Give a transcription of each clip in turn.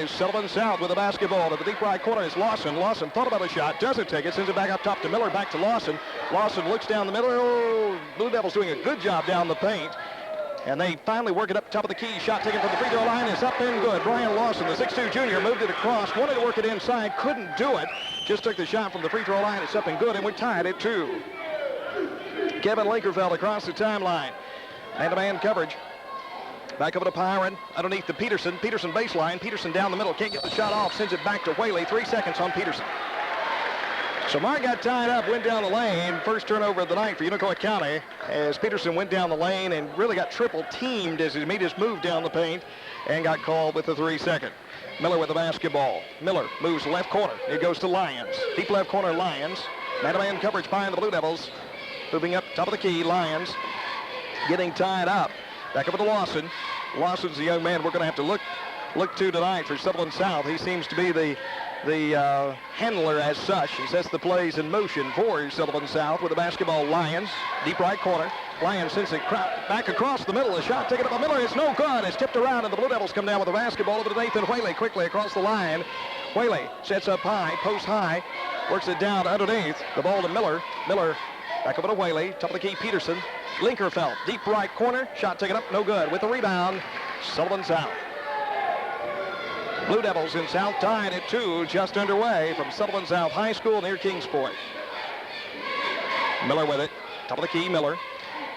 is Sullivan South with the basketball. To the deep right corner is Lawson. Lawson thought about a shot, doesn't take it, sends it back up top to Miller, back to Lawson. Lawson looks down the middle. Oh, Blue Devils doing a good job down the paint. And they finally work it up top of the key. Shot taken from the free throw line is up and good. Brian Lawson, the 6'2 junior, moved it across. Wanted to work it inside, couldn't do it. Just took the shot from the free throw line. It's up and good, and we're tied at 2. Kevin Linkerfeld across the timeline. Man-to-man coverage. Back over to Pyron, underneath to Peterson. Peterson baseline. Peterson down the middle. Can't get the shot off. Sends it back to Whaley. 3 seconds on Peterson. So Mark got tied up, went down the lane. First turnover of the night for Unicoi County as Peterson went down the lane and really got triple teamed as he made his move down the paint and got called with the 3-second. Miller with the basketball. Miller moves left corner. It goes to Lyons. Deep left corner, Lyons. Man-to-man coverage behind the Blue Devils. Moving up top of the key, Lyons getting tied up. Back over to Lawson. Lawson's the young man we're going to have to look to tonight for Sullivan South. He seems to be the handler as such. He sets the plays in motion for Sullivan South with the basketball. Lyons, deep right corner. Lyons sends it back across the middle. The shot taken up by Miller is no good. It's tipped around, and the Blue Devils come down with the basketball over to Nathan Whaley quickly across the line. Whaley sets up high, post high, works it down underneath. The ball to Miller. Miller back over to Whaley. Top of the key, Peterson. Linkerfeld, deep right corner. Shot taken up, no good. With the rebound, Sullivan South. Blue Devils in South tied at 2, just underway from Sullivan South High School near Kingsport. Miller with it. Top of the key, Miller.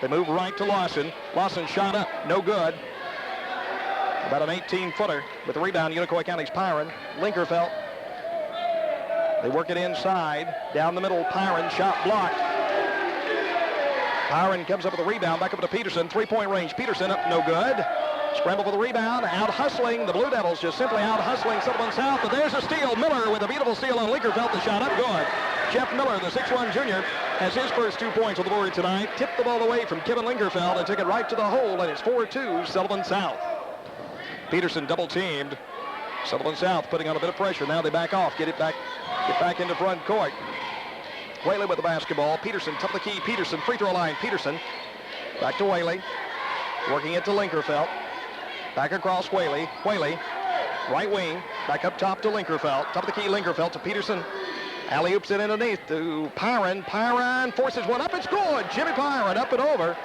They move right to Lawson. Lawson shot up, no good. About an 18-footer with the rebound, Unicoi County's Pyron. Linkerfeld. They work it inside. Down the middle, Pyron, shot blocked. Pyron comes up with a rebound, back up to Peterson. 3-point range, Peterson up, no good. Scramble for the rebound, out hustling. The Blue Devils just simply out hustling Sullivan South, but there's a steal. Miller with a beautiful steal on Linkerfeld. The shot up good. Jeff Miller, the 6'1 junior, has his first 2 points on the board tonight. Tipped the ball away from Kevin Linkerfeld and took it right to the hole, and it's 4-2 Sullivan South. Peterson double teamed. Sullivan South putting on a bit of pressure. Now they back off, get back into front court. Whaley with the basketball. Peterson, top of the key. Peterson, free throw line. Peterson, back to Whaley. Working it to Linkerfeld. Back across Whaley. Whaley, right wing. Back up top to Linkerfeld. Top of the key, Linkerfeld to Peterson. Alley-oops it underneath to Pyron. Pyron forces one up. It's good. Jimmy Pyron up and over.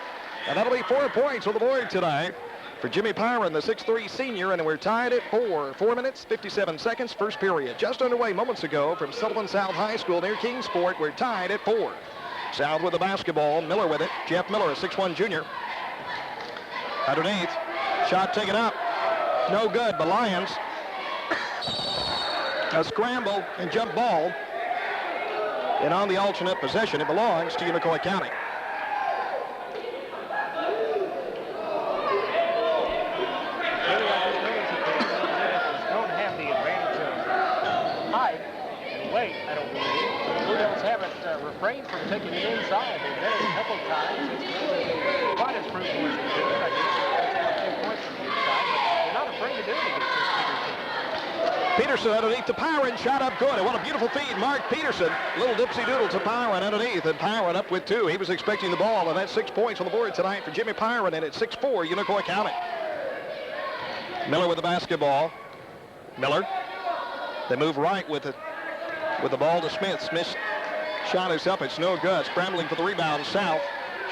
And that'll be 4 points on the board tonight for Jimmy Pyron, the 6'3 senior, and we're tied at 4. 4 minutes, 57 seconds, first period. Just underway moments ago from Sullivan South High School near Kingsport. We're tied at 4. South with the basketball. Miller with it. Jeff Miller, a 6'1 junior. Underneath. Shot taken up. No good. The Lions. A scramble and jump ball. And on the alternate possession, it belongs to Unicoi County. Don't have the advantage of height and weight, I don't believe. The Blue Devils haven't refrained from taking it inside. They've done it a couple of times. It's quite as fruitful as they do it, I guess. Peterson underneath to Pyron, shot up good. And what a beautiful feed, Mark Peterson. Little dipsy doodle to Pyron underneath, and Pyron up with 2. He was expecting the ball, and that's 6 points on the board tonight for Jimmy Pyron, and it's 6-4 Unicoi County. Miller with the basketball. Miller. They move right with the ball to Smith. Smith's shot is up. It's no good. Scrambling for the rebound, South.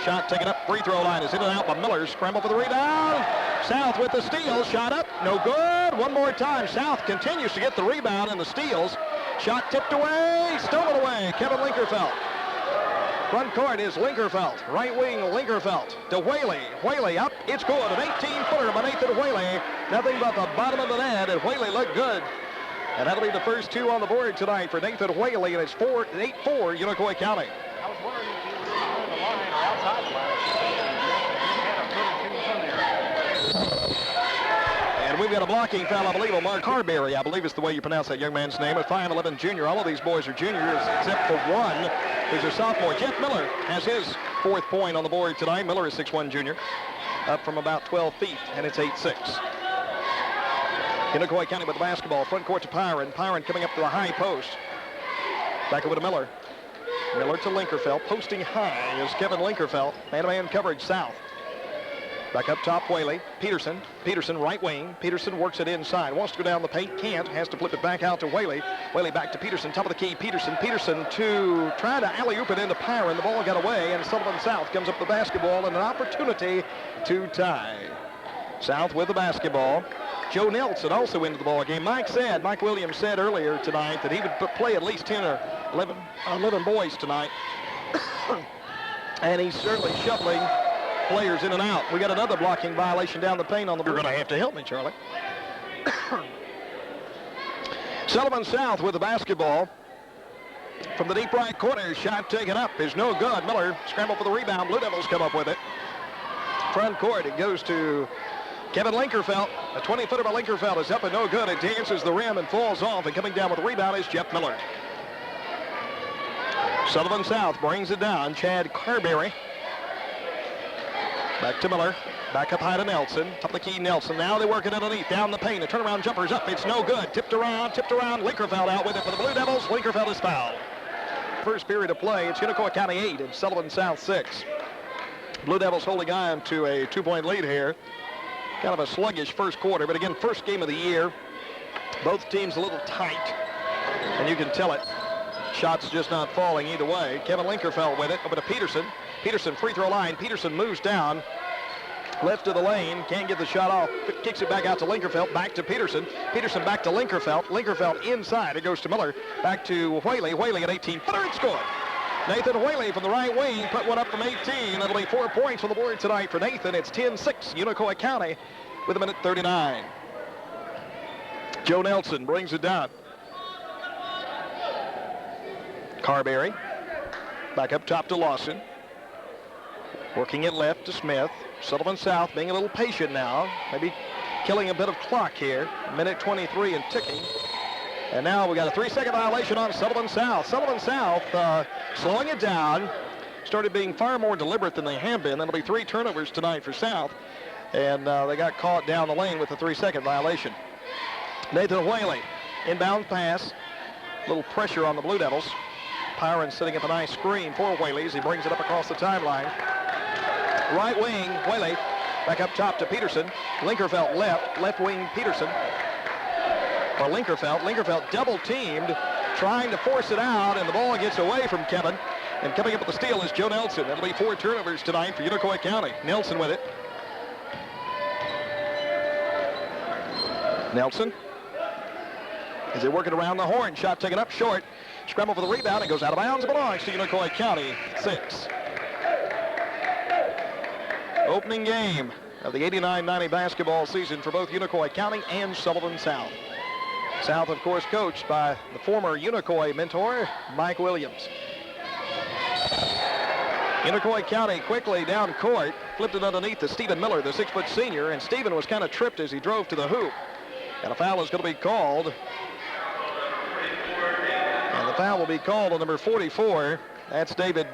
Shot taken up, free throw line is in and out by Miller. Scramble for the rebound. South with the steal, shot up, no good. One more time, South continues to get the rebound and the steals. Shot tipped away, stolen away, Kevin Linkerfeld. Front court is Linkerfeld, right wing Linkerfeld to Whaley. Whaley up, it's good, an 18-footer by Nathan Whaley. Nothing but the bottom of the net, and Whaley looked good. And that'll be the first 2 on the board tonight for Nathan Whaley, and it's 8-4 Unicoi County. I was wondering if he was on the line or outside the line. And we've got a blocking foul, I believe, on Mark Carberry. I believe it's the way you pronounce that young man's name. A 5'11 junior. All of these boys are juniors except for one who's a sophomore. Jeff Miller has his 4th point on the board tonight. Miller is 6'1 junior, up from about 12 feet, and it's 8-6. Unicoi County with the basketball. Front court to Pyron. Pyron coming up to the high post. Back over to Miller. Miller to Linkerfeld. Posting high is Kevin Linkerfeld. Man-to-man coverage, South. Back up top, Whaley. Peterson. Peterson, right wing. Peterson works it inside. Wants to go down the paint. Can't. Has to flip it back out to Whaley. Whaley back to Peterson. Top of the key. Peterson. Peterson to try to alley-oop it into Pyron. The ball got away, and Sullivan South comes up the basketball and an opportunity to tie. South with the basketball. Joe Nelson also into the ball game. Mike Williams said earlier tonight that he would play at least 10 or 11 boys tonight. And he's certainly shuffling players in and out. We got another blocking violation down the paint on the... You're going to have to help me, Charlie. Sullivan South with the basketball. From the deep right corner, shot taken up is no good. Miller scrambled for the rebound. Blue Devils come up with it. Front court, it goes to Kevin Linkerfeld. A 20-footer by Linkerfeld is up and no good. It dances the rim and falls off, and coming down with the rebound is Jeff Miller. Sullivan South brings it down. Chad Carberry. Back to Miller. Back up high to Nelson. Top of the key, Nelson. Now they work it underneath. Down the paint. A turnaround jumper's up. It's no good. Tipped around. Linkerfeld out with it for the Blue Devils. Linkerfeld is fouled. First period of play. It's Unicoi County 8 and Sullivan South 6. Blue Devils holding on to a 2-point lead here. Kind of a sluggish first quarter, but again, first game of the year. Both teams a little tight, and you can tell it. Shots just not falling either way. Kevin Linkerfeld with it. Over to Peterson. Peterson, free throw line. Peterson moves down. Left of the lane. Can't get the shot off. Kicks it back out to Linkerfeld. Back to Peterson. Peterson back to Linkerfeld. Linkerfeld inside. It goes to Miller. Back to Whaley. Whaley at 18-footer and scored. Nathan Whaley from the right wing put one up from 18. That'll be 4 points on the board tonight for Nathan. It's 10-6, Unicoi County with 1:39. Joe Nelson brings it down. Carberry. Back up top to Lawson. Working it left to Smith. Sullivan South being a little patient now. Maybe killing a bit of clock here. 1:23 and ticking. And now we got a 3-second violation on Sullivan South. Sullivan South slowing it down. Started being far more deliberate than they have been. That'll be 3 turnovers tonight for South. And they got caught down the lane with a 3-second violation. Nathan Whaley, inbound pass. A little pressure on the Blue Devils. Pyron setting up a nice screen for Whaley as he brings it up across the timeline. Right wing, Whaley. Back up top to Peterson. Linkerfeld left wing Peterson. Or Linkerfeld double teamed, trying to force it out, and the ball gets away from Kevin. And coming up with the steal is Joe Nelson. That'll be 4 turnovers tonight for Unicoi County. Nelson with it. Nelson. As they work it around the horn, shot taken up short. Scramble for the rebound. It goes out of bounds. Belongs to Unicoi County 6. Opening game of the 89-90 basketball season for both Unicoi County and Sullivan South. South, of course, coached by the former Unicoi mentor, Mike Williams. Unicoi County quickly down court, flipped it underneath to Stephen Miller, the 6-foot senior, and Stephen was kind of tripped as he drove to the hoop. And a foul is going to be called. And the foul will be called on number 44. That's David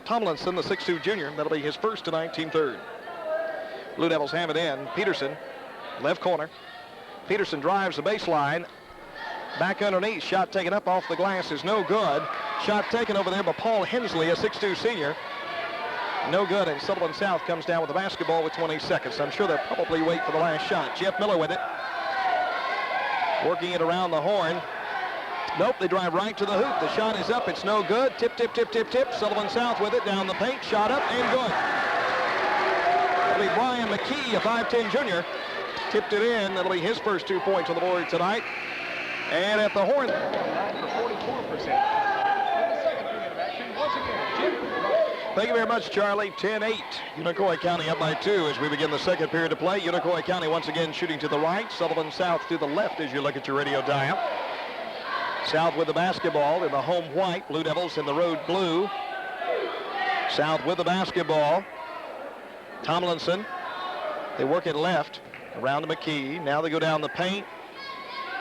Tomlinson, the 6'2 junior. That'll be his first tonight, team third. Blue Devils have it in. Peterson, left corner. Peterson drives the baseline. Back underneath, shot taken up off the glass is no good. Shot taken over there by Paul Hensley, a 6'2 senior. No good, and Sullivan South comes down with the basketball with 20 seconds. I'm sure they'll probably wait for the last shot. Jeff Miller with it. Working it around the horn. Nope, they drive right to the hoop. The shot is up, it's no good. Tip. Sullivan South with it, down the paint, shot up, and good. That'll be Brian McKee, a 5'10 junior. Tipped it in. That'll be his first 2 points on the board tonight. And at the horn. Thank you very much, Charlie. 10-8. Unicoi County up by 2 as we begin the second period of play. Unicoi County once again shooting to the right. Sullivan South to the left as you look at your radio dial. South with the basketball in the home white. Blue Devils in the road blue. South with the basketball. Tomlinson. They work it left. Around to McKee. Now they go down the paint.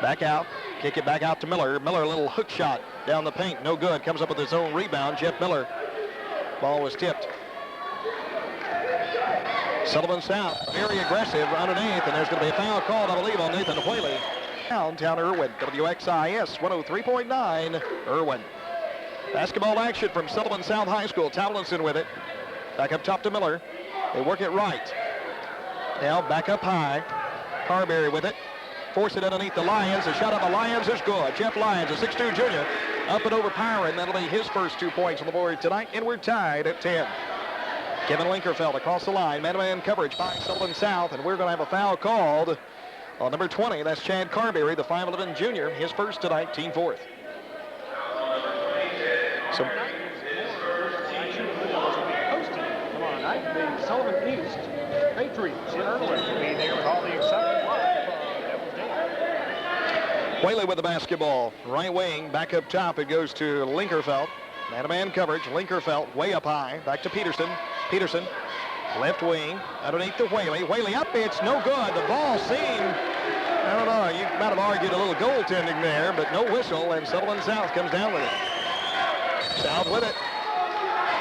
Back out. Kick it back out to Miller. Miller, a little hook shot down the paint. No good. Comes up with his own rebound. Jeff Miller. Ball was tipped. Sullivan South, very aggressive underneath, and there's going to be a foul called, I believe, on Nathan Whaley. Downtown Irwin, WXIS 103.9, Irwin. Basketball action from Sullivan South High School. Tomlinson with it. Back up top to Miller. They work it right. Now back up high. Carberry with it. Force it underneath the Lyons. The shot on the Lyons is good. Jeff Lyons, a 6'2 junior, up and over Pyron. That'll be his first 2 points on the board tonight, and we're tied at 10. Kevin Linkerfeld across the line. Man-to-man coverage by Sullivan South, and we're going to have a foul called on number 20. That's Chad Carberry, the 5'11 junior. His first tonight, team fourth. So, the Sullivan East Patriots in Irwin will be there with all the excitement live. Whaley with the basketball. Right wing, back up top. It goes to Linkerfeld. Man-to-man coverage. Linkerfeld way up high. Back to Peterson. Peterson, left wing, underneath to Whaley. Whaley up, it's no good. The ball seemed, I don't know, you might have argued a little goaltending there, but no whistle, and Sullivan South comes down with it. South with it.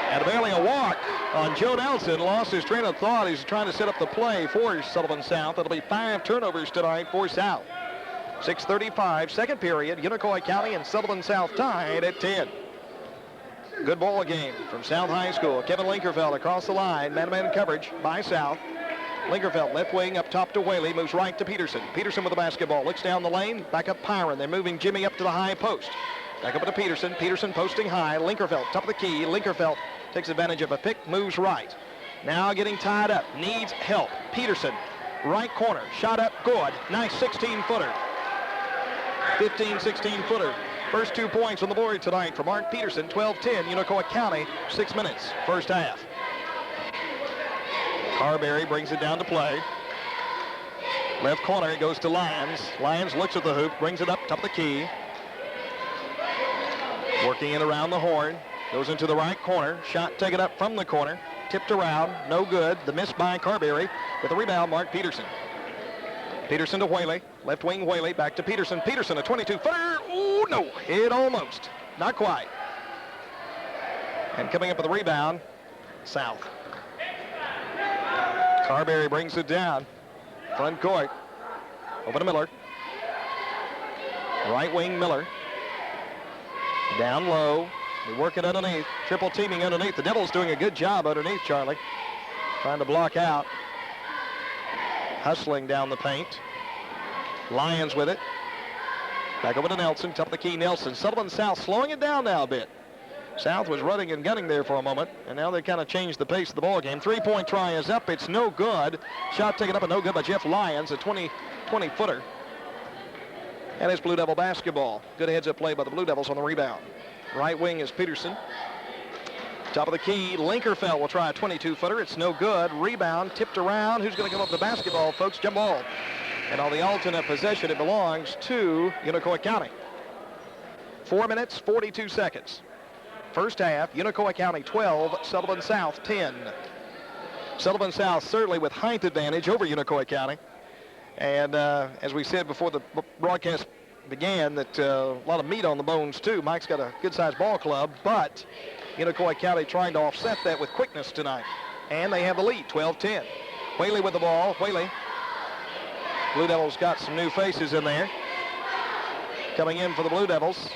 And barely a walk on Joe Nelson. Lost his train of thought. He's trying to set up the play for Sullivan South. It'll be 5 turnovers tonight for South. 6:35, second period. Unicoi County and Sullivan South tied at 10. Good ball game from South High School. Kevin Linkerfeld across the line. Man-to-man coverage by South. Linkerfeld left wing up top to Whaley. Moves right to Peterson. Peterson with the basketball. Looks down the lane. Back up Pyron. They're moving Jimmy up to the high post. Back up to Peterson. Peterson posting high. Linkerfeld top of the key. Linkerfeld takes advantage of a pick. Moves right. Now getting tied up. Needs help. Peterson. Right corner. Shot up. Good. Nice 16-footer. 15, 16-footer. First 2 points on the board tonight for Mark Peterson. 12-10, Unicoi County, 6 minutes, first half. Carberry brings it down to play. Left corner, it goes to Lyons. Lyons looks at the hoop, brings it up, top of the key. Working it around the horn. Goes into the right corner. Shot taken up from the corner. Tipped around, no good. The miss by Carberry. With the rebound, Mark Peterson. Peterson to Whaley. Left wing Whaley. Back to Peterson. Peterson, a 22-footer. Ooh, no. Hit almost. Not quite. And coming up with the rebound, South. Carberry brings it down. Front court. Over to Miller. Right wing Miller. Down low. They work it underneath. Triple teaming underneath. The Devils doing a good job underneath, Charlie. Trying to block out. Hustling down the paint. Lyons with it. Back over to Nelson. Top of the key, Nelson. Sullivan South slowing it down now a bit. South was running and gunning there for a moment, and now they kind of changed the pace of the ball game. 3-point try is up. It's no good. Shot taken up and no good by Jeff Lyons, a 20-footer. And it's Blue Devil basketball. Good heads-up play by the Blue Devils on the rebound. Right wing is Peterson. Top of the key, Linkerfeld will try a 22-footer. It's no good. Rebound, tipped around. Who's going to give up the basketball, folks? Jim Ball. And on the alternate possession, it belongs to Unicoi County. 4 minutes, 42 seconds. First half, Unicoi County 12, Sullivan South 10. Sullivan South certainly with height advantage over Unicoi County. And as we said before the broadcast began, that a lot of meat on the bones too. Mike's got a good-sized ball club, but Unicoi County trying to offset that with quickness tonight. And they have the lead, 12-10. Whaley with the ball. Whaley. Blue Devils got some new faces in there. Coming in for the Blue Devils.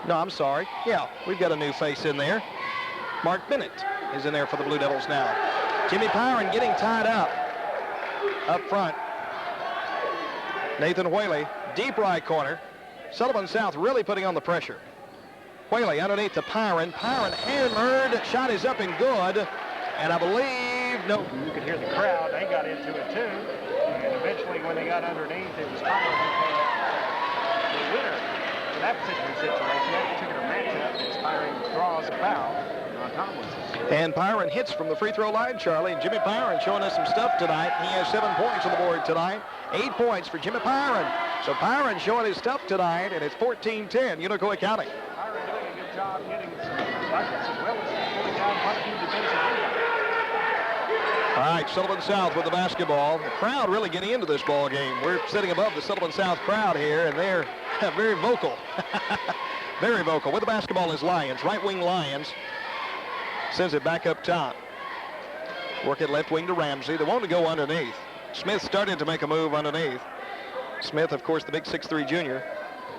No, I'm sorry. Yeah, we've got a new face in there. Mark Bennett is in there for the Blue Devils now. Jimmy Pyron getting tied up front. Nathan Whaley, deep right corner. Sullivan South really putting on the pressure. Whaley underneath to Pyron. Pyron hammered. Shot is up and good. And I believe, no. You could hear the crowd. They got into it too. And eventually when they got underneath, it was Pyron who came out the winner in that particular situation. That particular matchup is Pyron draws a foul on Tomlinson. And Pyron hits from the free throw line, Charlie. And Jimmy Pyron showing us some stuff tonight. He has 7 points on the board tonight. 8 points for Jimmy Pyron. So Pyron showing his stuff tonight, and it's 14-10, Unicoi County. Pyron doing a good job getting some buckets as well as pulling down quite a few defensive rebounds. All right, Sullivan South with the basketball. The crowd really getting into this ball game. We're sitting above the Sullivan South crowd here, and they're very vocal. Very vocal. With the basketball is Lyons, right wing Lyons. Sends it back up top. Work it left wing to Ramsey. They want to go underneath. Smith started to make a move underneath. Smith, of course, the big 6'3 junior,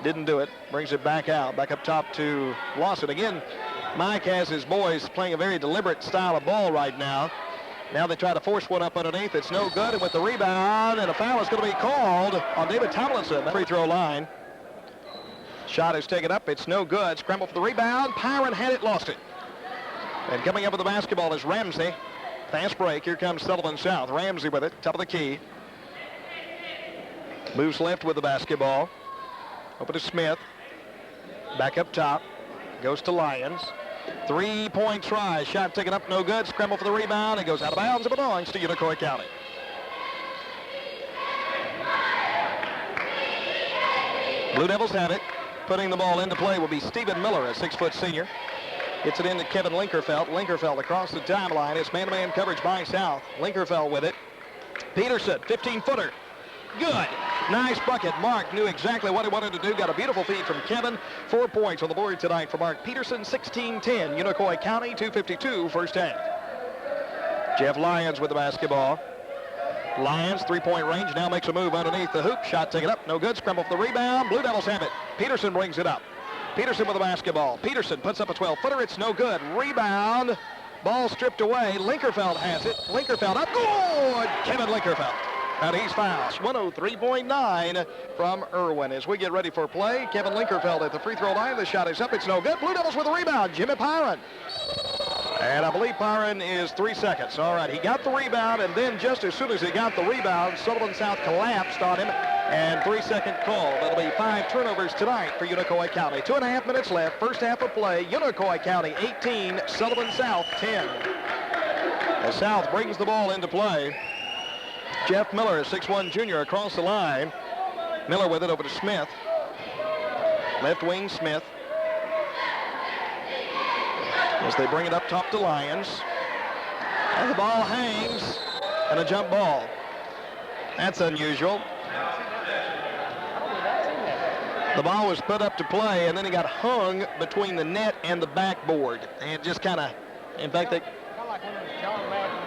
didn't do it. Brings it back out, back up top to Lawson. Again, Mike has his boys playing a very deliberate style of ball right now. Now they try to force one up underneath. It's no good, and with the rebound, and a foul is going to be called on David Tomlinson. Free throw line. Shot is taken up. It's no good. Scramble for the rebound. Pyron had it, lost it. And coming up with the basketball is Ramsey. Fast break. Here comes Sullivan South. Ramsey with it. Top of the key. Moves left with the basketball. Over to Smith. Back up top. Goes to Lyons. 3-point try. Shot taken up. No good. Scramble for the rebound. It goes out of bounds. It belongs to Unicoi County. Blue Devils have it. Putting the ball into play will be Stephen Miller, a 6-foot senior. Gets it into Kevin Linkerfeld. Linkerfeld across the timeline. It's man-to-man coverage by South. Linkerfeld with it. Peterson, 15-footer. Good. Nice bucket. Mark knew exactly what he wanted to do. Got a beautiful feed from Kevin. 4 points on the board tonight for Mark Peterson. 16-10. Unicoi County, 2:52 first half. Jeff Lyons with the basketball. Lyons, 3-point range, now makes a move underneath the hoop. Shot taken up, no good. Scramble for the rebound. Blue Devils have it. Peterson brings it up. Peterson with the basketball. Peterson puts up a 12-footer. It's no good. Rebound. Ball stripped away. Linkerfeld has it. Linkerfeld up. Good! Kevin Linkerfeld. And he's fouled. 103.9 from Irwin. As we get ready for play, Kevin Linkerfeld at the free throw line. The shot is up. It's no good. Blue Devils with the rebound. Jimmy Pyron. And I believe Pyron is 3 seconds. All right, he got the rebound, and then just as soon as he got the rebound, Sullivan South collapsed on him, and 3-second call. That'll be 5 turnovers tonight for Unicoi County. 2.5 minutes left. First half of play. Unicoi County 18, Sullivan South 10. As South brings the ball into play, Jeff Miller, a 6'1 junior, across the line. Miller with it over to Smith. Left wing Smith. As they bring it up top to Lyons. And the ball hangs, and a jump ball. That's unusual. The ball was put up to play, and then he got hung between the net and the backboard. And just kind of, in fact, they... Kind of like one of those John Madden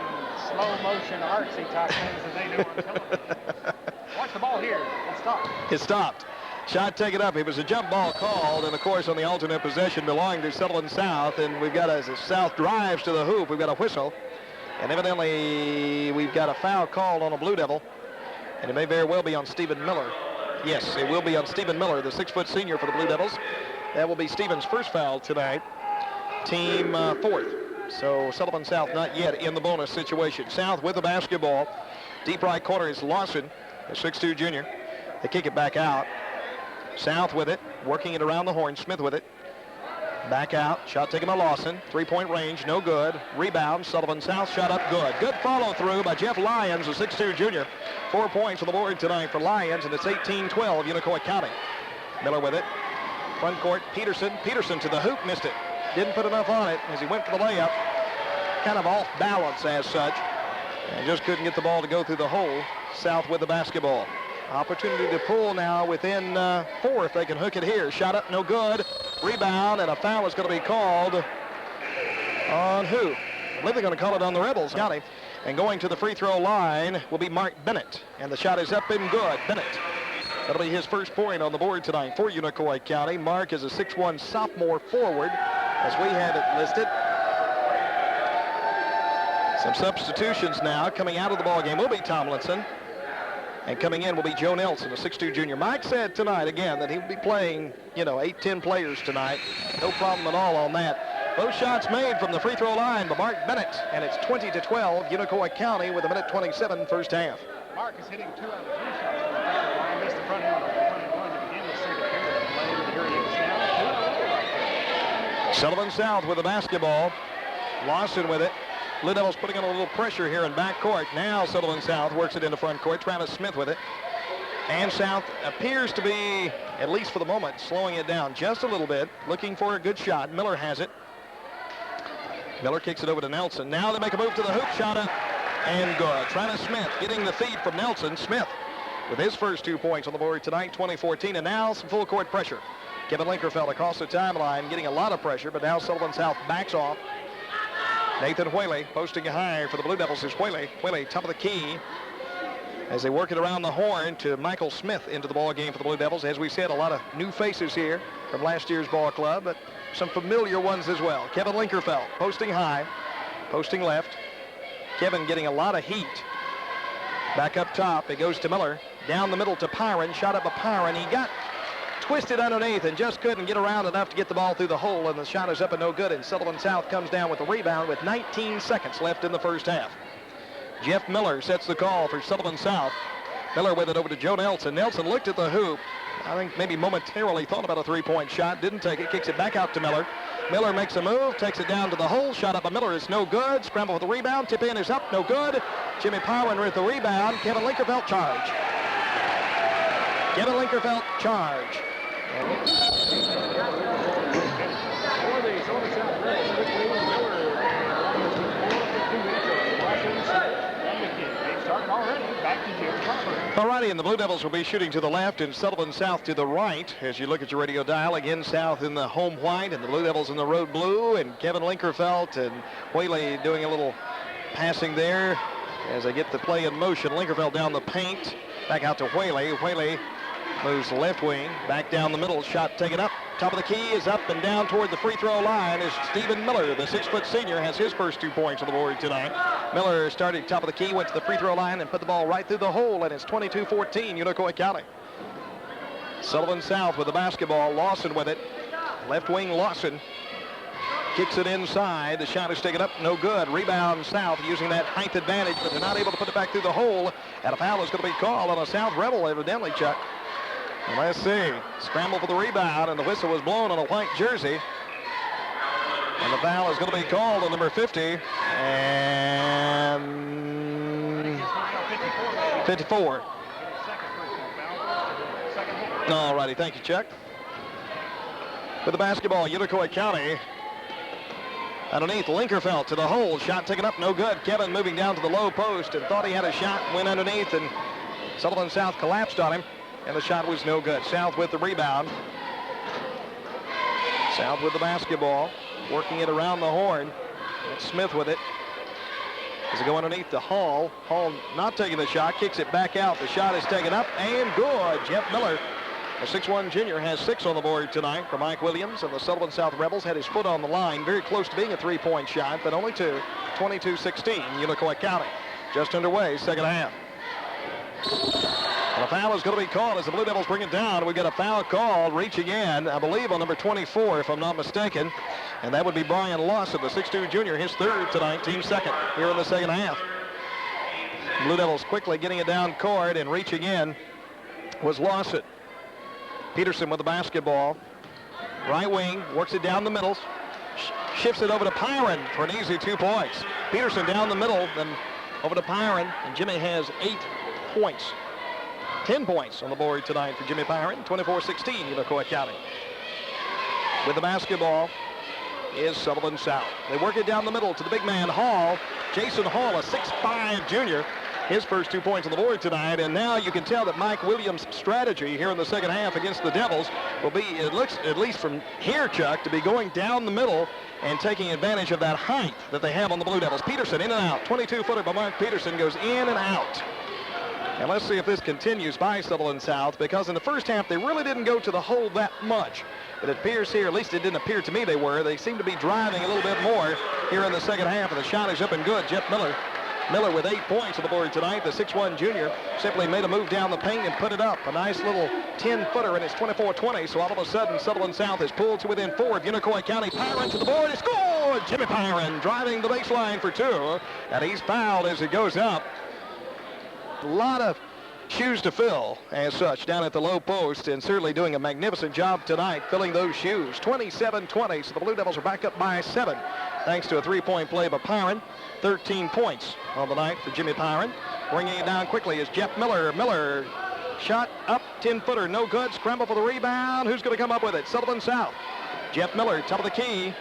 slow motion artsy type things that they do on television. Watch the ball here. It stopped. It stopped. Shot taken up. It was a jump ball called, and of course on the alternate possession belonging to Sullivan South, and we've got, as the South drives to the hoop, we've got a whistle, and evidently we've got a foul called on a Blue Devil, and it may very well be on Stephen Miller. Yes, it will be on Stephen Miller, the 6-foot senior for the Blue Devils. That will be Stephen's first foul tonight, team fourth. So Sullivan South not yet in the bonus situation. South with the basketball. Deep right corner is Lawson, a 6'2 junior. They kick it back out. South with it, working it around the horn. Smith with it. Back out. Shot taken by Lawson. 3-point range, no good. Rebound. Sullivan South shot up good. Good follow through by Jeff Lyons, a 6'2 junior. 4 points on the board tonight for Lyons, and it's 18-12 Unicoi County. Miller with it. Front court, Peterson. Peterson to the hoop, missed it. Didn't put enough on it as he went for the layup. Kind of off balance as such. And just couldn't get the ball to go through the hole. South with the basketball. Opportunity to pull now within 4 if they can hook it here. Shot up, no good. Rebound, and a foul is going to be called on who? I believe they're going to call it on the Rebels County. And going to the free throw line will be Mark Bennett. And the shot is up and good. Bennett. That'll be his first point on the board tonight for Unicoi County. Mark is a 6'1 sophomore forward, as we have it listed. Some substitutions now coming out of the ballgame will be Tomlinson. And coming in will be Joe Nelson, a 6'2 junior. Mike said tonight, again, that he would be playing, 8-10 players tonight. No problem at all on that. Both shots made from the free throw line by Mark Bennett, and it's 20-12, Unicoi County with 1:27 first half. Mark is hitting 2 out of 3 shots from the free throw line. Missed the front end of the one to begin the second period. Here he is now. Sullivan South with the basketball. Lawson with it. Blue Devils putting on a little pressure here in backcourt. Now Sullivan South works it into front court. Travis Smith with it. And South appears to be, at least for the moment, slowing it down just a little bit. Looking for a good shot. Miller has it. Miller kicks it over to Nelson. Now they make a move to the hoop. Shot up and good. Travis Smith getting the feed from Nelson. Smith with his first 2 points on the board tonight, 20-14. And now some full court pressure. Kevin Linkerfeld across the timeline getting a lot of pressure, but now Sullivan South backs off. Nathan Whaley posting high for the Blue Devils is Whaley. Whaley, top of the key, as they work it around the horn to Michael Smith into the ball game for the Blue Devils. As we said, a lot of new faces here from last year's ball club, but some familiar ones as well. Kevin Linkerfeld posting high, posting left. Kevin getting a lot of heat. Back up top, it goes to Miller. Down the middle to Pyron. Shot up a Pyron. He got twisted underneath and just couldn't get around enough to get the ball through the hole, and the shot is up and no good, and Sullivan South comes down with the rebound with 19 seconds left in the first half. Jeff Miller sets the call for Sullivan South. Miller with it over to Joe Nelson. Nelson looked at the hoop. I think maybe momentarily thought about a three-point shot. Didn't take it. Kicks it back out to Miller. Miller makes a move. Takes it down to the hole. Shot up by Miller is no good. Scramble for the rebound. Tip in is up. No good. Jimmy Pyron with the rebound. Kevin Linkerfeld charge. Kevin Linkerfeld charge. All righty, and the Blue Devils will be shooting to the left and Sullivan South to the right. As you look at your radio dial, again, South in the home white and the Blue Devils in the road blue, and Kevin Linkerfeld and Whaley doing a little passing there as they get the play in motion. Linkerfeld down the paint, back out to Whaley. Whaley moves the left wing, back down the middle, shot taken up. Top of the key is up and down toward the free throw line as Stephen Miller, the 6-foot senior, has his first 2 points on the board tonight. Miller started top of the key, went to the free throw line and put the ball right through the hole, and it's 22-14, Unicoi County. Sullivan South with the basketball, Lawson with it. Left wing Lawson kicks it inside. The shot is taken up, no good. Rebound South using that height advantage, but they're not able to put it back through the hole. And a foul is going to be called on a South Rebel, evidently, Chuck. And let's see. Scramble for the rebound, and the whistle was blown on a white jersey. And the foul is going to be called on number 50. And 54. All righty. Thank you, Chuck. With the basketball, Unicoi County. Underneath, Linkerfeld to the hole. Shot taken up, no good. Kevin moving down to the low post and thought he had a shot, went underneath, and Sullivan South collapsed on him. And the shot was no good. South with the rebound. South with the basketball. Working it around the horn. That's Smith with it. As they go underneath to Hall. Hall not taking the shot. Kicks it back out. The shot is taken up and good. Jeff Miller, a 6'1 junior, has 6 on the board tonight for Mike Williams. And the Sullivan South Rebels had his foot on the line. Very close to being a 3-point shot, but only 2. 22-16, Unicoi County. Just underway, second half. And a foul is going to be called as the Blue Devils bring it down. We've got a foul called, reaching in, I believe, on number 24, if I'm not mistaken. And that would be Brian Lawson, the 6'2 junior, his third tonight, team second here in the second half. Blue Devils quickly getting it down court, and reaching in was Lawson. Peterson with the basketball. Right wing, works it down the middle. Shifts it over to Pyron for an easy 2 points. Peterson down the middle, then over to Pyron, and Jimmy has 8 points. 10 points on the board tonight for Jimmy Pyron, 24-16, Unicoi County. With the basketball is Sullivan South. They work it down the middle to the big man, Hall. Jason Hall, a 6'5 junior. His first 2 points on the board tonight, and now you can tell that Mike Williams' strategy here in the second half against the Devils will be, it looks, at least from here, Chuck, to be going down the middle and taking advantage of that height that they have on the Blue Devils. Peterson in and out. 22-footer by Mark Peterson goes in and out. And let's see if this continues by Sullivan South, because in the first half they really didn't go to the hole that much. But it appears here, at least it didn't appear to me they were. They seem to be driving a little bit more here in the second half, and the shot is up and good. Jeff Miller with 8 points on the board tonight. The 6'1 junior simply made a move down the paint and put it up. A nice little 10-footer, and it's 24-20. So all of a sudden, Sullivan South is pulled to within 4 of Unicoi County. Pyron to the board. He scored! Jimmy Pyron driving the baseline for 2. And he's fouled as he goes up. A lot of shoes to fill as such down at the low post, and certainly doing a magnificent job tonight filling those shoes. 27-20, so the Blue Devils are back up by 7 thanks to a 3-point play by Pyron. 13 points on the night for Jimmy Pyron. Bringing it down quickly is Jeff Miller. Miller shot up, 10-footer, no good. Scramble for the rebound. Who's going to come up with it? Sullivan South. Jeff Miller, top of the key.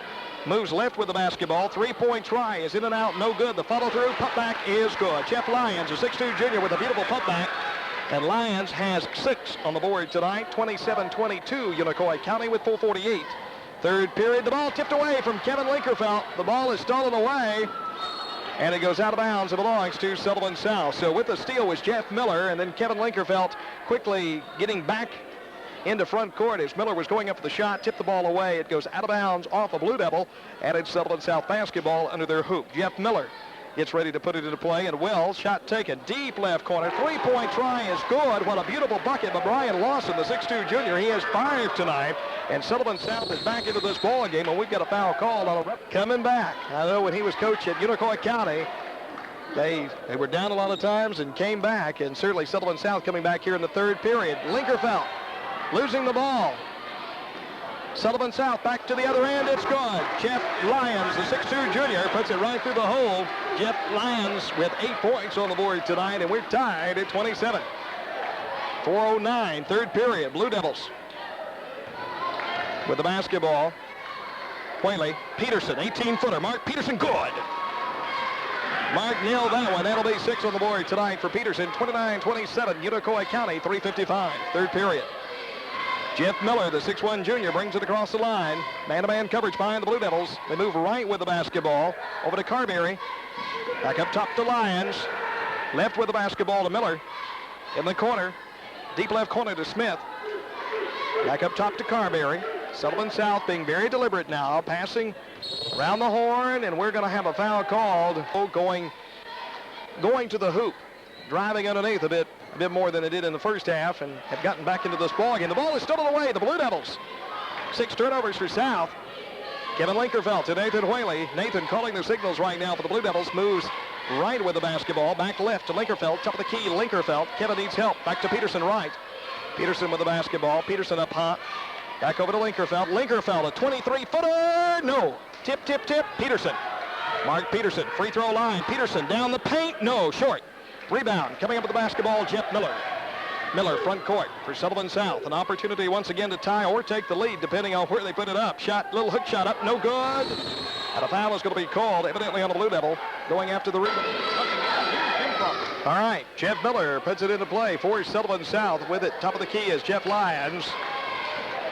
Moves left with the basketball. 3-point try is in and out, no good. The follow-through, putback is good. Jeff Lyons, a 6'2 junior with a beautiful putback. And Lyons has 6 on the board tonight. 27-22, Unicoi County with 4:48. Third period, the ball tipped away from Kevin Linkerfeld. The ball is stolen away, and it goes out of bounds. It belongs to Sullivan South. So with the steal was Jeff Miller, and then Kevin Linkerfeld quickly getting back into front court as Miller was going up for the shot, tipped the ball away. It goes out of bounds off a Blue Devil, and it's Sullivan South basketball under their hoop. Jeff Miller gets ready to put it into play, and Wells, shot taken, deep left corner, three-point try is good. What a beautiful bucket by Brian Lawson, the 6'2 junior. He has 5 tonight, and Sullivan South is back into this ball game, and we've got a foul called on a coming back. I know when he was coach at Unicoi County, they were down a lot of times and came back, and certainly Sullivan South coming back here in the third period. Linkerfeld losing the ball. Sullivan South back to the other end. It's good. Jeff Lyons, the 6'2 junior, puts it right through the hole. Jeff Lyons with 8 points on the board tonight, and we're tied at 27. 4:09, third period. Blue Devils with the basketball. Whaley, Peterson, 18-footer. Mark Peterson, good. Mark nailed that one. That'll be 6 on the board tonight for Peterson. 29-27, Unicoi County, 3:55, third period. Jeff Miller, the 6'1 junior, brings it across the line. Man-to-man coverage behind the Blue Devils. They move right with the basketball. Over to Carberry. Back up top to Lyons. Left with the basketball to Miller. In the corner. Deep left corner to Smith. Back up top to Carberry. Sullivan South being very deliberate now. Passing around the horn, and we're going to have a foul called. Going to the hoop. Driving underneath a bit more than it did in the first half, and have gotten back into this ball game. The ball is still in the way. The Blue Devils. 6 turnovers for South. Kevin Linkerfeld to Nathan Whaley. Nathan calling the signals right now for the Blue Devils. Moves right with the basketball. Back left to Linkerfeld. Top of the key, Linkerfeld. Kevin needs help. Back to Peterson right. Peterson with the basketball. Peterson up hot. Back over to Linkerfeld. Linkerfeld, a 23-footer. No. Tip. Peterson. Mark Peterson. Free throw line. Peterson down the paint. No. Short. Rebound. Coming up with the basketball, Jeff Miller. Miller, front court for Sullivan South. An opportunity once again to tie or take the lead, depending on where they put it up. Shot, little hook shot up, no good. And a foul is going to be called, evidently on the Blue Devil, going after the rebound. All right, Jeff Miller puts it into play for Sullivan South. With it, top of the key is Jeff Lyons.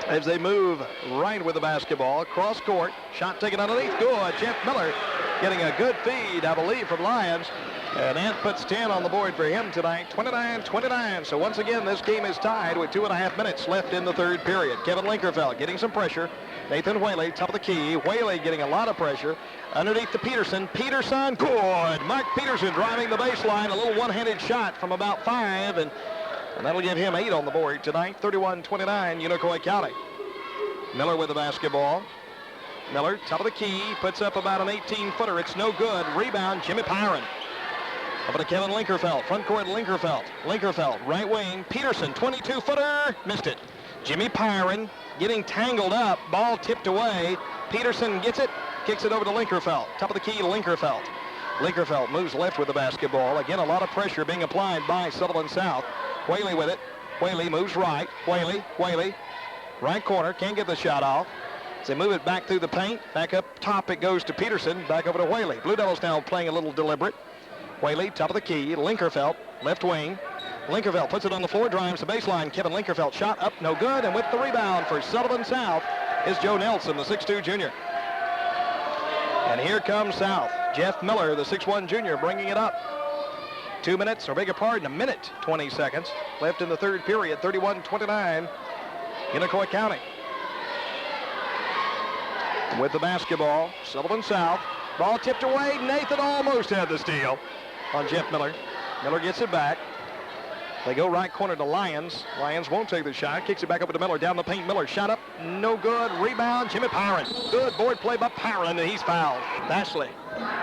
As they move right with the basketball, cross court, shot taken underneath, good. Jeff Miller getting a good feed, I believe, from Lyons. And that puts 10 on the board for him tonight, 29-29. So once again, this game is tied with 2.5 minutes left in the third period. Kevin Linkerfeld getting some pressure. Nathan Whaley, top of the key. Whaley getting a lot of pressure. Underneath to Peterson. Peterson, good. Mark Peterson driving the baseline. A little one-handed shot from about 5, and that'll give him 8 on the board tonight, 31-29, Unicoi County. Miller with the basketball. Miller, top of the key, puts up about an 18-footer. It's no good. Rebound, Jimmy Pyron. Over to Kevin Linkerfeld. Front court, Linkerfeld. Linkerfeld, right wing. Peterson, 22-footer. Missed it. Jimmy Pyron getting tangled up. Ball tipped away. Peterson gets it. Kicks it over to Linkerfeld. Top of the key, Linkerfeld. Linkerfeld moves left with the basketball. Again, a lot of pressure being applied by Sullivan South. Whaley with it. Whaley moves right. Whaley. Right corner. Can't get the shot off. As they move it back through the paint. Back up top it goes to Peterson. Back over to Whaley. Blue Devils now playing a little deliberate. Whaley, top of the key. Linkerfeld, left wing. Linkerfeld puts it on the floor, drives the baseline. Kevin Linkerfeld shot up, no good. And with the rebound for Sullivan South is Joe Nelson, the 6'2 junior. And here comes South. Jeff Miller, the 6'1 junior, bringing it up. 2 minutes, or beg your pardon, a minute, 20 seconds left in the third period. 31-29, Unicoi County. With the basketball, Sullivan South. Ball tipped away. Nathan almost had the steal on Jeff Miller. Miller gets it back. They go right corner to Lyons. Lyons won't take the shot. Kicks it back over to Miller. Down the paint. Miller shot up. No good. Rebound. Jimmy Pyron. Good board play by Pyron, and he's fouled. Dashley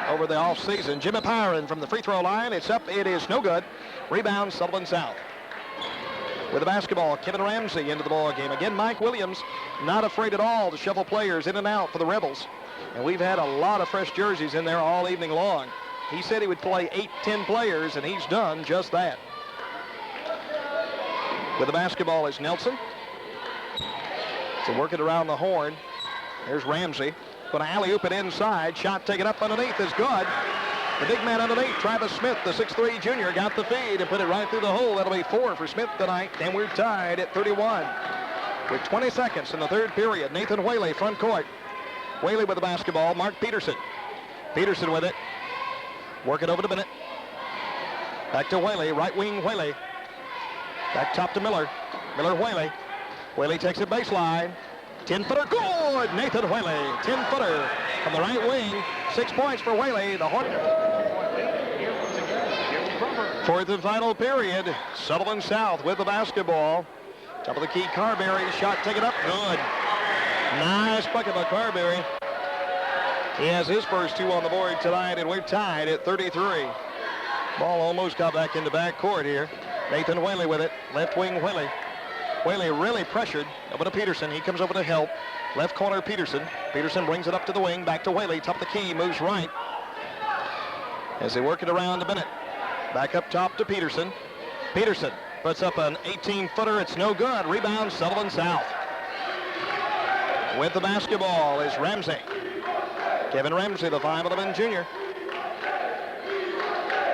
over the offseason. Jimmy Pyron from the free throw line. It's up. It is no good. Rebound, Sullivan South. With the basketball, Kevin Ramsey into the ball game. Again, Mike Williams not afraid at all to shuffle players in and out for the Rebels. And we've had a lot of fresh jerseys in there all evening long. He said he would play 8-10 players, and he's done just that. With the basketball is Nelson. So working around the horn. There's Ramsey. Going to alley-oop it inside. Shot taken up underneath is good. The big man underneath, Travis Smith, the 6'3 junior, got the feed and put it right through the hole. That'll be 4 for Smith tonight, and we're tied at 31. With 20 seconds in the third period, Nathan Whaley, front court. Whaley with the basketball, Mark Peterson. Peterson with it. Work it over to Bennett. Back to Whaley, right wing Whaley. Back top to Miller. Miller, Whaley. Whaley takes it baseline. 10-footer, good! Nathan Whaley, 10-footer from the right wing. 6 points for Whaley. The Hornets. Fourth and final period. Sullivan South with the basketball. Top of the key, Carberry. Shot taken up. Good. Nice bucket by Carberry. He has his first 2 on the board tonight, and we're tied at 33. Ball almost got back into backcourt here. Nathan Whaley with it. Left wing Whaley. Whaley really pressured. Over to Peterson. He comes over to help. Left corner Peterson. Peterson brings it up to the wing. Back to Whaley. Top of the key. Moves right. As they work it around to Bennett. Back up top to Peterson. Peterson puts up an 18-footer. It's no good. Rebound Sullivan South. With the basketball is Ramsey. Kevin Ramsey, the 5'11" junior.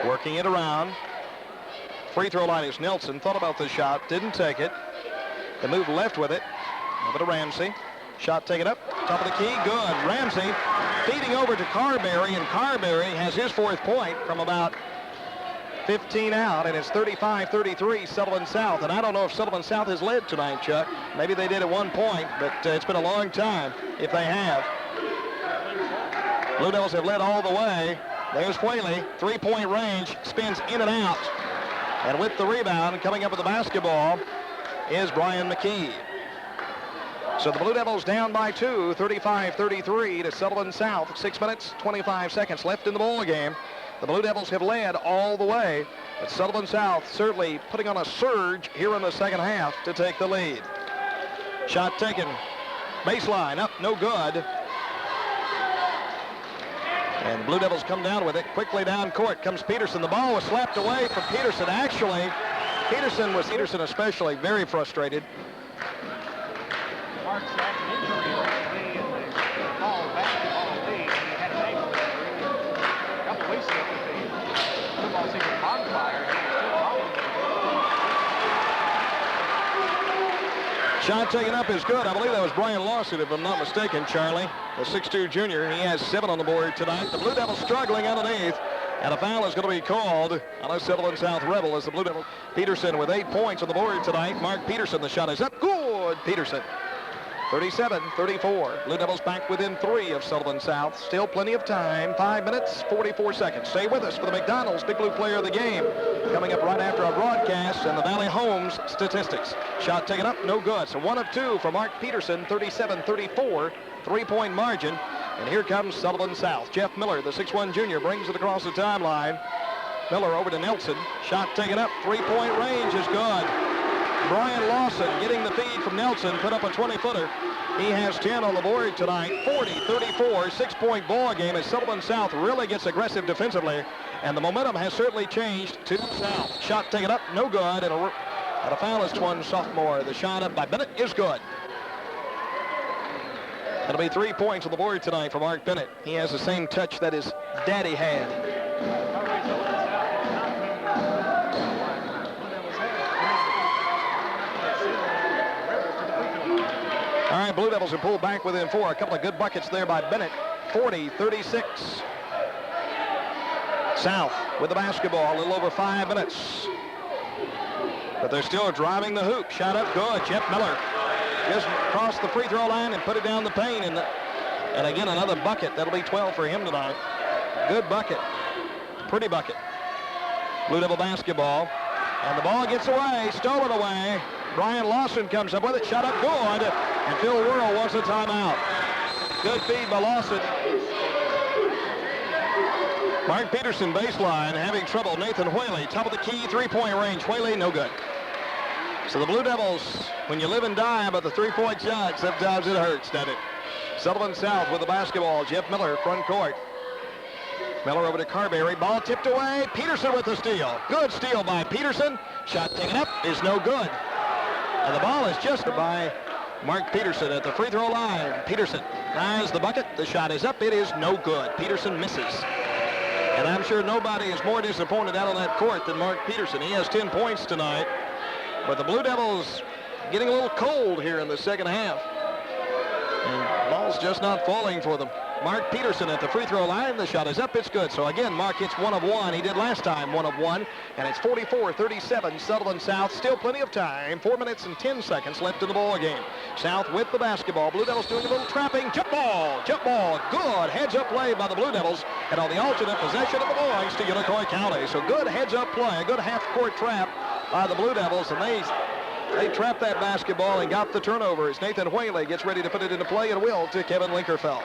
Working it around. Free throw line is Nelson. Thought about the shot. Didn't take it. They move left with it. Over to Ramsey. Shot taken up. Top of the key. Good. Ramsey feeding over to Carberry, and Carberry has his 4th point from about 15 out, and it's 35-33 Sullivan South. And I don't know if Sullivan South has led tonight, Chuck. Maybe they did at one point, but it's been a long time if they have. Blue Devils have led all the way. There's Whaley, 3-point range, spins in and out. And with the rebound, coming up with the basketball is Brian McKee. So the Blue Devils down by 2, 35-33 to Sullivan South. 6 minutes, 25 seconds left in the ball game. The Blue Devils have led all the way, but Sullivan South certainly putting on a surge here in the second half to take the lead. Shot taken, baseline up, no good. And Blue Devils come down with it. Quickly down court comes Peterson. The ball was slapped away from Peterson. Actually, Peterson especially, very frustrated. Mark's had an injury recently in the fall basketball league. He had an ankle injury a couple weeks ago with the football season bonfire. Shot taken up is good. I believe that was Brian Lawson, if I'm not mistaken, Charlie. The 6'2" junior. He has 7 on the board tonight. The Blue Devils struggling underneath. And a foul is going to be called on a Sullivan South Rebel as the Blue Devils. Peterson with 8 points on the board tonight. Mark Peterson, the shot is up. Good. Peterson. 37-34. Blue Devils back within 3 of Sullivan South. Still plenty of time. 5 minutes, 44 seconds. Stay with us for the McDonald's Big Blue Player of the Game. Coming up right after our broadcast and the Valley Homes statistics. Shot taken up, no good. So 1 of 2 for Mark Peterson, 37-34. 3-point margin. And here comes Sullivan South. Jeff Miller, the 6'1" junior, brings it across the timeline. Miller over to Nelson. Shot taken up. 3-point range is good. Brian Lawson getting the feed from Nelson, put up a 20-footer. He has 10 on the board tonight. 40-34, 6-point ball game as Sullivan South really gets aggressive defensively. And the momentum has certainly changed to South. Shot taken up, no good. And a foul is one sophomore. The shot up by Bennett is good. That'll be 3 points on the board tonight for Mark Bennett. He has the same touch that his daddy had. All right, Blue Devils have pulled back within 4. A couple of good buckets there by Bennett. 40-36. South with the basketball, a little over 5 minutes. But they're still driving the hoop. Shot up good. Jeff Miller just crossed the free throw line and put it down the paint. And again, another bucket. That'll be 12 for him tonight. Good bucket. Pretty bucket. Blue Devil basketball. And the ball gets away, stolen away. Brian Lawson comes up with it. Shot up good. And Phil Worrell wants a timeout. Good feed by Lawson. Mark Peterson baseline having trouble. Nathan Whaley, top of the key, 3-point range. Whaley, no good. So the Blue Devils, when you live and die by the 3-point shot, sometimes it hurts, doesn't it? Sullivan South with the basketball. Jeff Miller, front court. Miller over to Carberry. Ball tipped away. Peterson with the steal. Good steal by Peterson. Shot taken up is no good. And the ball is just by Mark Peterson at the free throw line. Peterson tries the bucket. The shot is up. It is no good. Peterson misses. And I'm sure nobody is more disappointed out on that court than Mark Peterson. He has 10 points tonight. But the Blue Devils getting a little cold here in the second half. And the ball's just not falling for them. Mark Peterson at the free throw line. The shot is up. It's good. So again, Mark hits 1 of 1. He did last time, 1 of 1. And it's 44-37. Sullivan South. Still plenty of time. 4 minutes and 10 seconds left in the ball game. South with the basketball. Blue Devils doing a little trapping. Jump ball. Jump ball. Good heads-up play by the Blue Devils. And on the alternate possession, it belongs to Unicoi County. So good heads-up play. A good half-court trap by the Blue Devils. And they trapped that basketball and got the turnover as Nathan Whaley gets ready to put it into play and will to Kevin Linkerfeld.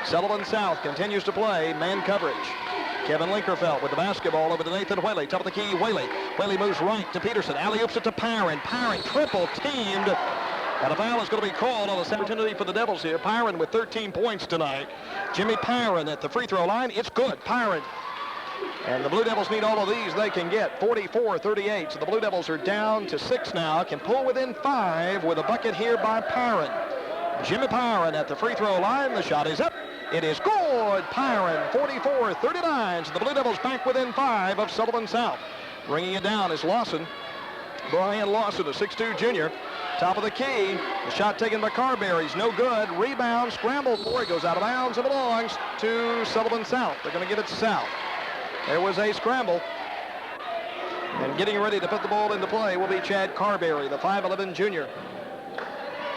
Sullivan South continues to play man coverage. Kevin Linkerfeld with the basketball over to Nathan Whaley. Top of the key, Whaley. Whaley moves right to Peterson. Alley-oops it to Pyron. Pyron triple teamed. And a foul is going to be called on this opportunity for the Devils here. Pyron with 13 points tonight. Jimmy Pyron at the free throw line. It's good. Pyron. And the Blue Devils need all of these they can get. 44-38. So the Blue Devils are down to 6 now. Can pull within 5 with a bucket here by Pyron. Jimmy Pyron at the free throw line. The shot is up. It is good. Pyron, 44-39. So the Blue Devils back within 5 of Sullivan South. Bringing it down is Lawson. Brian Lawson, a 6'2 junior. Top of the key. The shot taken by Carberry's no good. Rebound, scramble for it. Goes out of bounds. It belongs to Sullivan South. They're going to give it to South. There was a scramble. And getting ready to put the ball into play will be Chad Carberry, the 5'11 junior.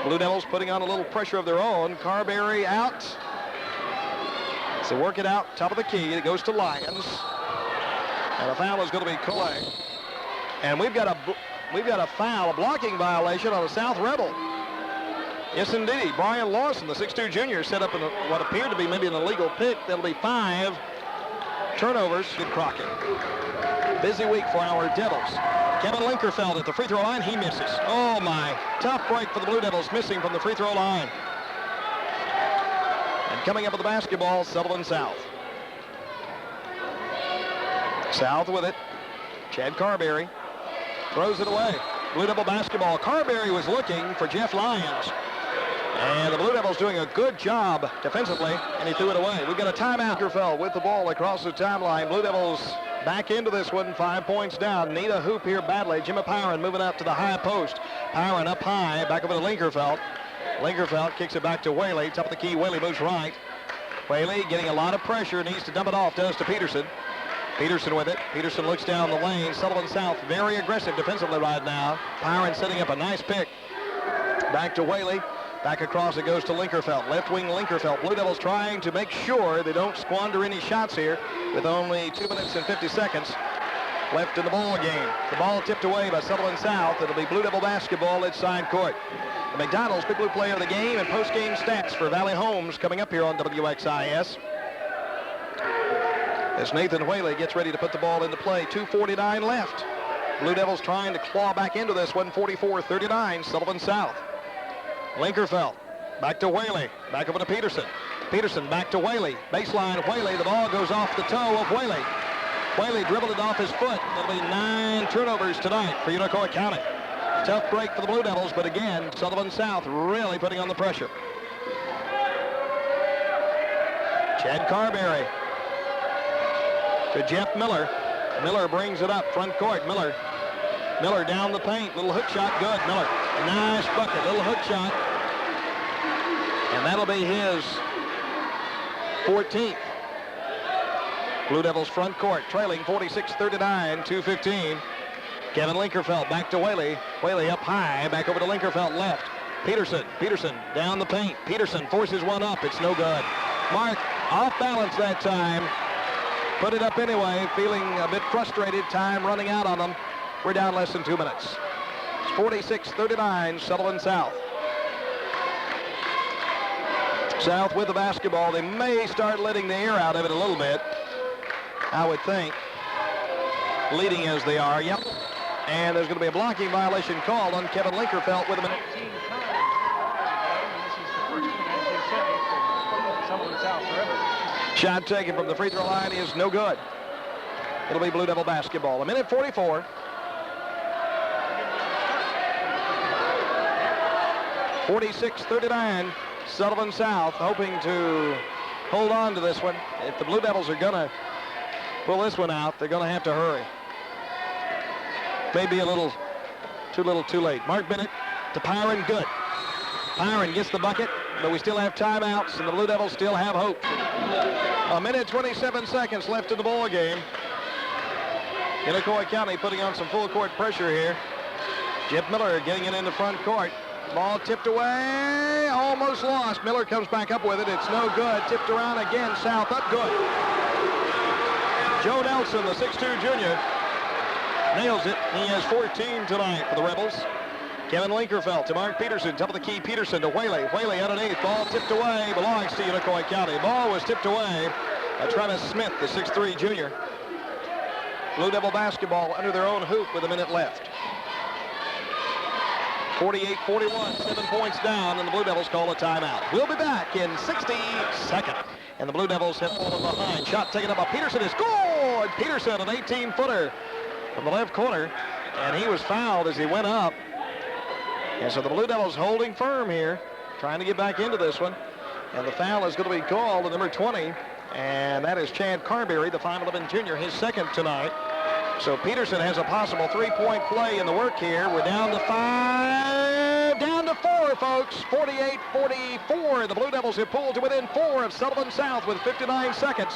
Blue Devils putting on a little pressure of their own. Carberry out. So work it out. Top of the key. It goes to Lyons. And a foul is going to be called. And we've got a foul, a blocking violation on a South Rebel. Yes, indeed. Brian Lawson, the 6'2 junior, set up in what appeared to be maybe an illegal pick. That'll be 5 turnovers. Good Crockett. Busy week for our Devils. Kevin Linkerfeld at the free throw line. He misses. Oh, my. Tough break for the Blue Devils, missing from the free throw line. And coming up with the basketball, Sullivan South. South with it. Chad Carberry throws it away. Blue Devil basketball. Carberry was looking for Jeff Lyons. And the Blue Devils doing a good job defensively, and he threw it away. We've got a timeout. Linkerfeld with the ball across the timeline. Blue Devils back into this one, 5 points down. Need a hoop here badly. Jimmy Pyron moving up to the high post. Pyron up high, back over to Linkerfeld. Linkerfeld kicks it back to Whaley. Top of the key, Whaley moves right. Whaley getting a lot of pressure, needs to dump it off, does to Peterson. Peterson with it. Peterson looks down the lane. Sullivan South very aggressive defensively right now. Pyron setting up a nice pick. Back to Whaley. Back across it goes to Linkerfeld. Left wing Linkerfeld. Blue Devils trying to make sure they don't squander any shots here with only 2 minutes and 50 seconds left in the ball game. The ball tipped away by Sullivan South. It'll be Blue Devil basketball at side court. The McDonald's Big Blue player of the game and post-game stats for Valley Holmes coming up here on WXIS. As Nathan Whaley gets ready to put the ball into play. 2:49 left. Blue Devils trying to claw back into this one. 44-39, Sullivan South. Linkerfeld, back to Whaley, back over to Peterson. Peterson back to Whaley, baseline Whaley, the ball goes off the toe of Whaley. Whaley dribbled it off his foot. It'll be 9 turnovers tonight for Unicoi County. Tough break for the Blue Devils, but again, Sullivan South really putting on the pressure. Chad Carberry to Jeff Miller. Miller brings it up, front court, Miller down the paint, little hook shot, good, Miller. Nice bucket, little hook shot. And that'll be his 14th. Blue Devils front court, trailing 46-39, 2:15. Kevin Linkerfeld back to Whaley. Whaley up high, back over to Linkerfeld left. Peterson down the paint. Peterson forces one up, it's no good. Mark off balance that time. Put it up anyway, feeling a bit frustrated, time running out on them. We're down less than 2 minutes. It's 46-39, Sullivan South. South with the basketball. They may start letting the air out of it a little bit, I would think. Leading as they are, yep. And there's going to be a blocking violation called on Kevin Linkerfeld with a minute. Shot taken from the free throw line is no good. It'll be Blue Devil basketball. 1:44. 46-39, Sullivan South hoping to hold on to this one. If the Blue Devils are going to pull this one out, they're going to have to hurry. Maybe a little too late. Mark Bennett to Pyron, good. Byron gets the bucket, but we still have timeouts, and the Blue Devils still have hope. A minute 27 seconds left in the ball game. Unicoi County putting on some full court pressure here. Chip Miller getting it into front court. Ball tipped away, almost lost. Miller comes back up with it. It's no good. Tipped around again. South up good. Joe Nelson, the 6'2 junior, nails it. He has 14 tonight for the Rebels. Kevin Linkerfeld to Mark Peterson. Top of the key, Peterson to Whaley. Whaley underneath. Ball tipped away. Belongs to Unicoi County. Ball was tipped away by Travis Smith, the 6'3 junior. Blue Devil basketball under their own hoop with a minute left. 48-41, 7 points down, and the Blue Devils call a timeout. We'll be back in 60 seconds. And the Blue Devils have fallen behind. Shot taken up by Peterson is scored. Peterson, an 18-footer from the left corner, and he was fouled as he went up. And so the Blue Devils holding firm here, trying to get back into this one. And the foul is going to be called to number 20, and that is Chad Carberry, the 5'11 junior, his second tonight. So Peterson has a possible three-point play in the work here. We're down to 5, down to 4, folks. 48-44. The Blue Devils have pulled to within 4 of Sullivan South with 59 seconds.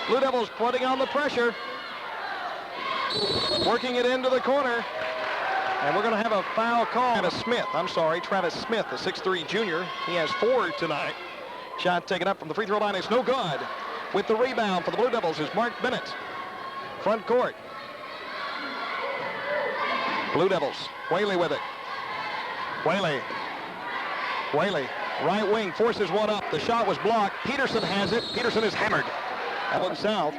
Blue Devils putting on the pressure, working it into the corner. And we're going to have a foul call. Travis Smith, the 6'3 junior. He has 4 tonight. Shot taken up from the free throw line. It's no good. With the rebound for the Blue Devils is Mark Bennett. Front court. Blue Devils. Whaley with it. Whaley. Right wing forces one up. The shot was blocked. Peterson has it. Peterson is hammered. Allen South.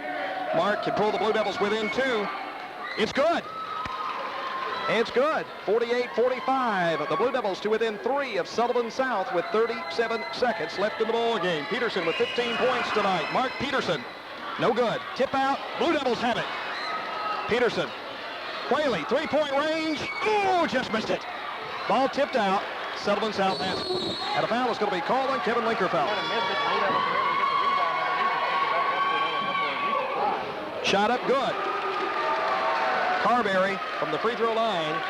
Mark can pull the Blue Devils within 2. It's good. It's good. 48-45. The Blue Devils to within 3 of Sullivan South with 37 seconds left in the ball game. Peterson with 15 points tonight. Mark Peterson. No good. Tip out. Blue Devils have it. Peterson. Whaley, three-point range. Ooh, just missed it. Ball tipped out. Sullivan South has it. And a foul is going to be called on Kevin Linkerfeld. Shot up good. Carberry from the free throw line.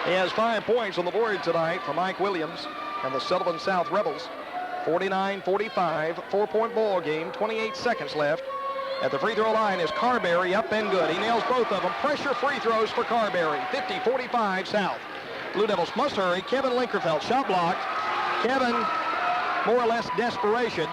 He has 5 points on the board tonight for Mike Williams and the Sullivan South Rebels. 49-45, 4-point ball game, 28 seconds left. At the free throw line is Carberry, up and good. He nails both of them. Pressure free throws for Carberry. 50-45 South. Blue Devils must hurry. Kevin Linkerfeld, shot blocked. Kevin, more or less desperation.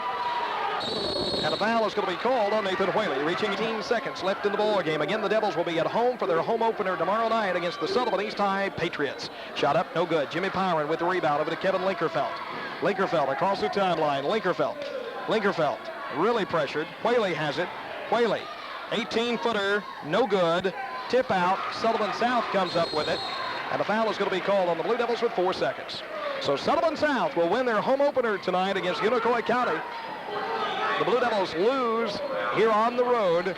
And a foul is going to be called on Nathan Whaley, reaching 18 seconds left in the ball game. Again, the Devils will be at home for their home opener tomorrow night against the Sullivan East High Patriots. Shot up, no good. Jimmy Pyron with the rebound over to Kevin Linkerfeld. Linkerfeld across the timeline. Linkerfeld, really pressured. Whaley has it. Whaley, 18-footer, no good. Tip out. Sullivan South comes up with it. And a foul is going to be called on the Blue Devils with 4 seconds. So Sullivan South will win their home opener tonight against Unicoi County. The Blue Devils lose here on the road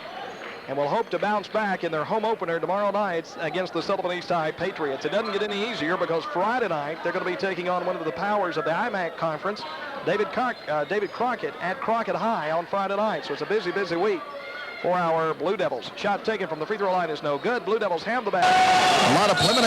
and will hope to bounce back in their home opener tomorrow night against the Sullivan East High Patriots. It doesn't get any easier because Friday night they're going to be taking on one of the powers of the IMAC conference, David Crockett at Crockett High on Friday night. So it's a busy, busy week for our Blue Devils. Shot taken from the free throw line is no good. Blue Devils have the ball. A lot of preliminary